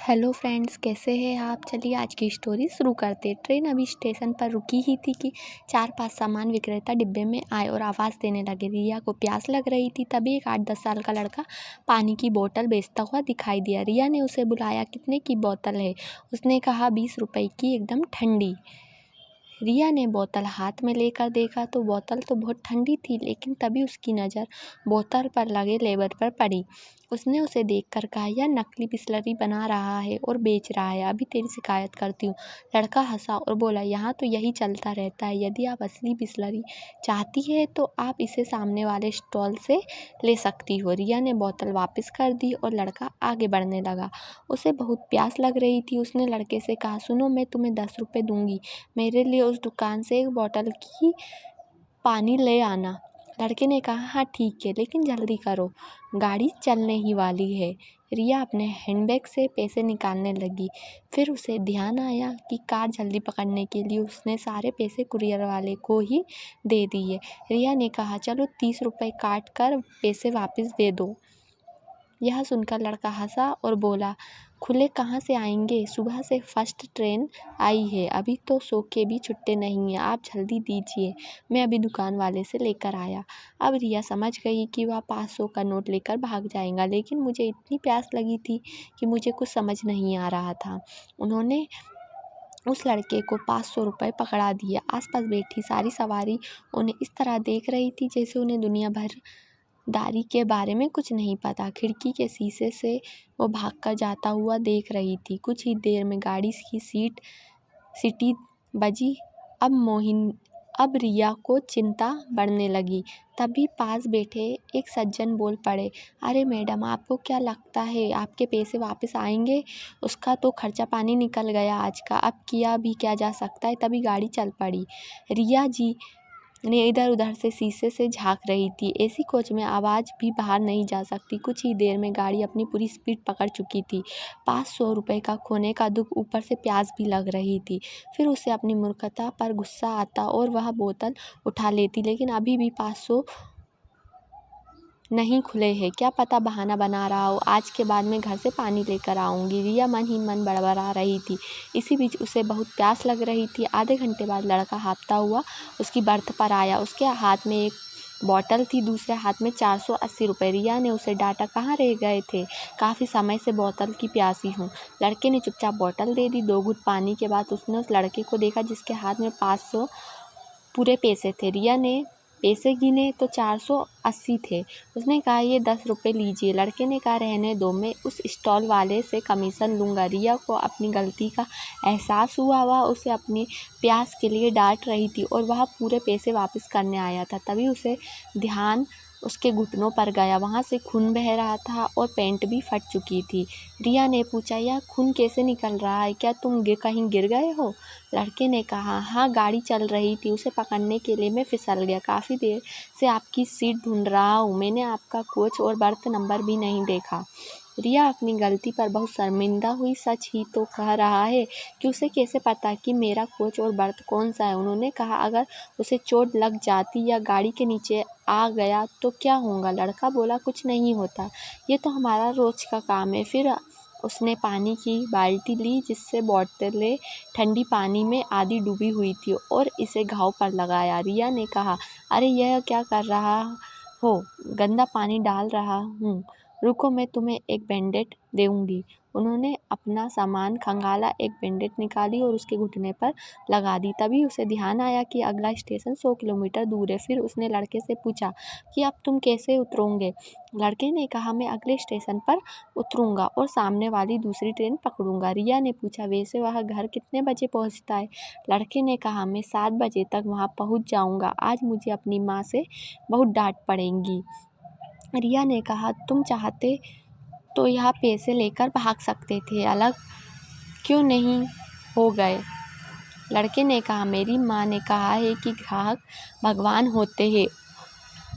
Hello friends, कैसे हैं आप। चलिए आज की स्टोरी शुरू करते हैं। ट्रेन अभी स्टेशन पर रुकी ही थी कि 4-5 सामान विक्रेता डिब्बे में आए और आवाज़ देने लगे। रिया को प्यास लग रही थी। तभी एक 8-10 साल का लड़का पानी की बोतल बेचता हुआ दिखाई दिया। रिया ने उसे बुलाया। कितने की बोतल है? उसने कहा 20 रुपए की, एकदम ठंडी। रिया ने बोतल हाथ में लेकर देखा तो बोतल तो बहुत ठंडी थी, लेकिन तभी उसकी नज़र बोतल पर लगे लेबल पर पड़ी। उसने उसे देखकर कहा, यह नकली बिसलरी बना रहा है और बेच रहा है, अभी तेरी शिकायत करती हूँ। लड़का हंसा और बोला, यहाँ तो यही चलता रहता है। यदि आप असली बिसलरी चाहती है तो आप इसे सामने वाले स्टॉल से ले सकती हो। रिया ने बोतल वापस कर दी और लड़का आगे बढ़ने लगा। उसे बहुत प्यास लग रही थी। उसने लड़के से कहा, सुनो, मैं तुम्हें 10 रुपये दूंगी, मेरे लिए उस दुकान से एक बोतल की पानी ले आना। लड़के ने कहा, हाँ ठीक है, लेकिन जल्दी करो, गाड़ी चलने ही वाली है। रिया अपने हैंडबैग से पैसे निकालने लगी। फिर उसे ध्यान आया कि कार जल्दी पकड़ने के लिए उसने सारे पैसे कुरियर वाले को ही दे दिए। रिया ने कहा, चलो 30 रुपये काट कर पैसे वापस दे दो। यह सुनकर लड़का हंसा और बोला, खुले कहाँ से आएंगे, सुबह से फर्स्ट ट्रेन आई है, अभी तो सो के भी छुट्टे नहीं हैं, आप जल्दी दीजिए, मैं अभी दुकान वाले से लेकर आया। अब रिया समझ गई कि वह 500 का नोट लेकर भाग जाएगा, लेकिन मुझे इतनी प्यास लगी थी कि मुझे कुछ समझ नहीं आ रहा था। उन्होंने उस लड़के को 500 रुपये पकड़ा दिए। आसपास बैठी सारी सवारी उन्हें इस तरह देख रही थी जैसे उन्हें दुनिया भर दारी के बारे में कुछ नहीं पता। खिड़की के शीशे से वो भागकर जाता हुआ देख रही थी। कुछ ही देर में गाड़ी की सीटी बजी। अब रिया को चिंता बढ़ने लगी। तभी पास बैठे एक सज्जन बोल पड़े, अरे मैडम, आपको क्या लगता है आपके पैसे वापस आएंगे? उसका तो खर्चा पानी निकल गया आज का, अब किया भी क्या जा सकता है। तभी गाड़ी चल पड़ी। रिया जी ने इधर उधर से शीशे से झांक रही थी। एसी कोच में आवाज़ भी बाहर नहीं जा सकती। कुछ ही देर में गाड़ी अपनी पूरी स्पीड पकड़ चुकी थी। 500 रुपये का खोने का दुख, ऊपर से प्यास भी लग रही थी। फिर उसे अपनी मूर्खता पर गुस्सा आता और वह बोतल उठा लेती, लेकिन अभी भी 500 नहीं खुले हैं। क्या पता बहाना बना रहा हो, आज के बाद मैं घर से पानी लेकर आऊँगी। रिया मन ही मन बड़बड़ा रही थी। इसी बीच उसे बहुत प्यास लग रही थी। आधे घंटे बाद लड़का हाँफता हुआ उसकी बर्थ पर आया। उसके हाथ में एक बॉटल थी, दूसरे हाथ में 480 रुपये। रिया ने उसे डांटा, कहाँ रह गए थे, काफ़ी समय से बोतल की प्यासी हूँ। लड़के ने चुपचाप बोतल दे दी। 2 घूंट पानी के बाद उसने उस लड़के को देखा जिसके हाथ में 500 पूरे पैसे थे। रिया ने पैसे गिने तो 480 थे। उसने कहा, ये 10 रुपये लीजिए। लड़के ने कहा, रहने दो, मैं उस स्टॉल वाले से कमीशन लूँगा। रिया को अपनी गलती का एहसास हुआ। वह उसे अपनी प्यास के लिए डांट रही थी और वह पूरे पैसे वापस करने आया था। तभी उसे ध्यान उसके घुटनों पर गया। वहाँ से खून बह रहा था और पैंट भी फट चुकी थी। रिया ने पूछा, यह खून कैसे निकल रहा है, क्या तुम कहीं गिर गए हो? लड़के ने कहा, हाँ, गाड़ी चल रही थी, उसे पकड़ने के लिए मैं फिसल गया। काफ़ी देर से आपकी सीट ढूंढ रहा हूँ, मैंने आपका कोच और बर्थ नंबर भी नहीं देखा। रिया अपनी गलती पर बहुत शर्मिंदा हुई। सच ही तो कह रहा है कि उसे कैसे पता कि मेरा कोच और बर्थ कौन सा है। उन्होंने कहा, अगर उसे चोट लग जाती या गाड़ी के नीचे आ गया तो क्या होगा? लड़का बोला, कुछ नहीं होता, ये तो हमारा रोज का काम है। फिर उसने पानी की बाल्टी ली जिससे बोतलें ठंडी पानी में आधी डूबी हुई थी और इसे घाव पर लगाया। रिया ने कहा, अरे यह क्या कर रहा हो, गंदा पानी डाल रहा हूँ, रुको, मैं तुम्हें एक बैंडेड दूंगी। उन्होंने अपना सामान खंगाला, एक बैंडेड निकाली और उसके घुटने पर लगा दी। तभी उसे ध्यान आया कि अगला स्टेशन 100 किलोमीटर दूर है। फिर उसने लड़के से पूछा कि अब तुम कैसे उतरोगे? लड़के ने कहा, मैं अगले स्टेशन पर उतरूँगा और सामने वाली दूसरी ट्रेन पकड़ूँगा। रिया ने पूछा, वैसे वह घर कितने बजे पहुँचता है? लड़के ने कहा, मैं 7 बजे तक वहाँ पहुँच जाऊँगा। आज मुझे अपनी माँ से बहुत डांट पड़ेगी। रिया ने कहा, तुम चाहते तो यहाँ पैसे लेकर भाग सकते थे, अलग क्यों नहीं हो गए? लड़के ने कहा, मेरी माँ ने कहा है कि ग्राहक भगवान होते हैं,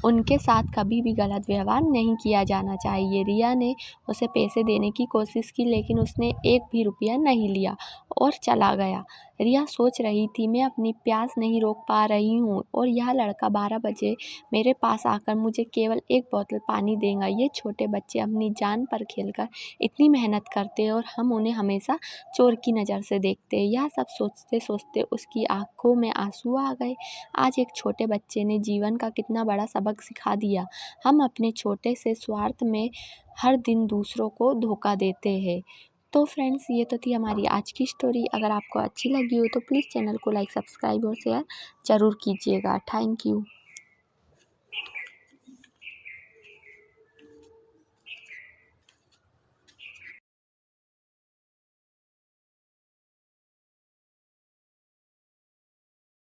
उनके साथ कभी भी गलत व्यवहार नहीं किया जाना चाहिए। रिया ने उसे पैसे देने की कोशिश की, लेकिन उसने एक भी रुपया नहीं लिया और चला गया। रिया सोच रही थी, मैं अपनी प्यास नहीं रोक पा रही हूँ और यह लड़का 12 बजे मेरे पास आकर मुझे केवल एक बोतल पानी देगा। ये छोटे बच्चे अपनी जान पर खेलकर इतनी मेहनत करते हैं और हम उन्हें हमेशा चोर की नज़र से देखते हैं। यह सब सोचते सोचते उसकी आंखों में आंसू आ गए। आज एक छोटे बच्चे ने जीवन का कितना बड़ा सबक सिखा दिया। हम अपने छोटे से स्वार्थ में हर दिन दूसरों को धोखा देते हैं। तो फ्रेंड्स, ये तो थी हमारी आज की स्टोरी। अगर आपको अच्छी लगी हो तो प्लीज़ चैनल को लाइक, सब्सक्राइब और शेयर ज़रूर कीजिएगा। Thank you.